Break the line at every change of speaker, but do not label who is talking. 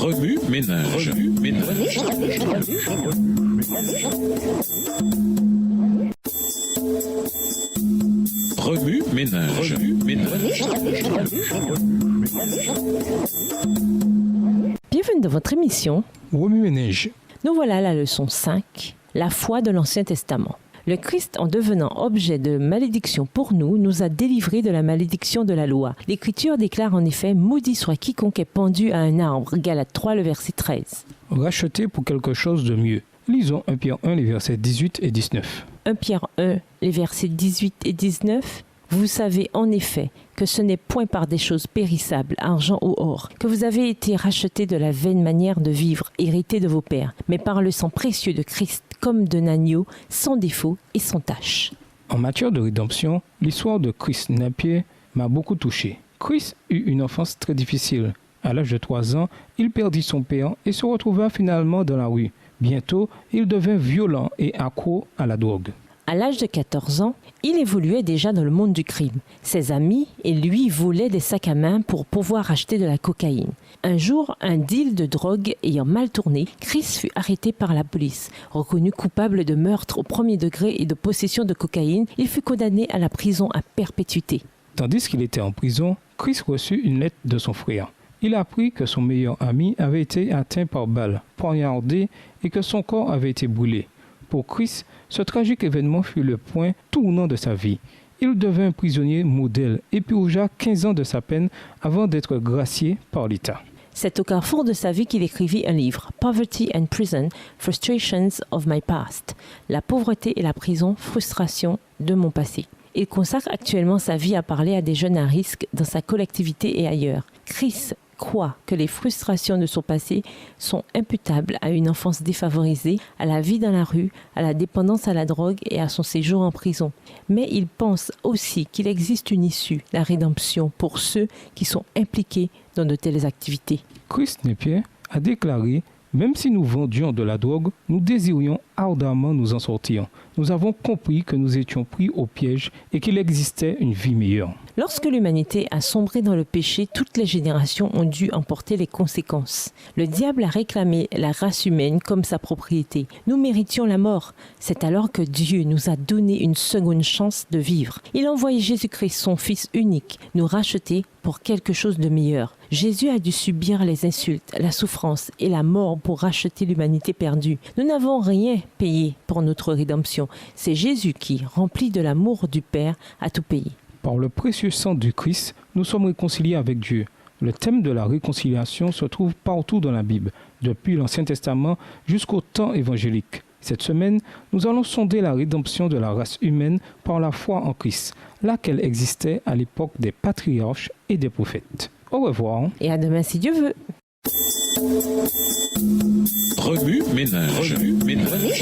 Remue ménage. Remue ménage.
Bienvenue dans votre émission
Remue ménage.
Nous voilà à la leçon 5, la foi de l'Ancien Testament. Le Christ, en devenant objet de malédiction pour nous, nous a délivrés de la malédiction de la loi. L'Écriture déclare en effet « Maudit soit quiconque est pendu à un arbre » Galates 3, le verset 13.
Racheté pour quelque chose de mieux. Lisons 1 Pierre 1, les versets 18 et 19.
1 Pierre 1, les versets 18 et 19. Vous savez en effet que ce n'est point par des choses périssables, argent ou or, que vous avez été rachetés de la vaine manière de vivre héritée de vos pères, mais par le sang précieux de Christ, comme d'un agneau, sans défaut et sans tache.
En matière de rédemption, l'histoire de Chris Napier m'a beaucoup touché. Chris eut une enfance très difficile. À l'âge de 3 ans, il perdit son père et se retrouva finalement dans la rue. Bientôt, il devint violent et accro à la drogue.
À l'âge de 14 ans, il évoluait déjà dans le monde du crime. Ses amis et lui volaient des sacs à main pour pouvoir acheter de la cocaïne. Un jour, un deal de drogue ayant mal tourné, Chris fut arrêté par la police. Reconnu coupable de meurtre au premier degré et de possession de cocaïne, il fut condamné à la prison à perpétuité.
Tandis qu'il était en prison, Chris reçut une lettre de son frère. Il apprit que son meilleur ami avait été atteint par balle, poignardé et que son corps avait été brûlé. Pour Chris, ce tragique événement fut le point tournant de sa vie. Il devint un prisonnier modèle et purgea 15 ans de sa peine avant d'être gracié par l'État.
C'est au carrefour de sa vie qu'il écrivit un livre, Poverty and Prison, Frustrations of My Past. La pauvreté et la prison, frustration de mon passé. Il consacre actuellement sa vie à parler à des jeunes à risque dans sa collectivité et ailleurs. Chris croit que les frustrations de son passé sont imputables à une enfance défavorisée, à la vie dans la rue, à la dépendance à la drogue et à son séjour en prison. Mais il pense aussi qu'il existe une issue, la rédemption, pour ceux qui sont impliqués dans de telles activités.
Chris Napier a déclaré « Même si nous vendions de la drogue, nous désirions ardemment nous en sortir. Nous avons compris que nous étions pris au piège et qu'il existait une vie meilleure. »
Lorsque l'humanité a sombré dans le péché, toutes les générations ont dû en porter les conséquences. Le diable a réclamé la race humaine comme sa propriété. Nous méritions la mort. C'est alors que Dieu nous a donné une seconde chance de vivre. Il a envoyé Jésus-Christ, son Fils unique, nous racheter pour quelque chose de meilleur. Jésus a dû subir les insultes, la souffrance et la mort pour racheter l'humanité perdue. Nous n'avons rien payé pour notre rédemption. C'est Jésus qui, rempli de l'amour du Père, a tout payé.
Par le précieux sang du Christ, nous sommes réconciliés avec Dieu. Le thème de la réconciliation se trouve partout dans la Bible, depuis l'Ancien Testament jusqu'au temps évangélique. Cette semaine, nous allons sonder la rédemption de la race humaine par la foi en Christ, laquelle existait à l'époque des patriarches et des prophètes. Au revoir.
Et à demain si Dieu veut.
Remue ménage. Remue ménage.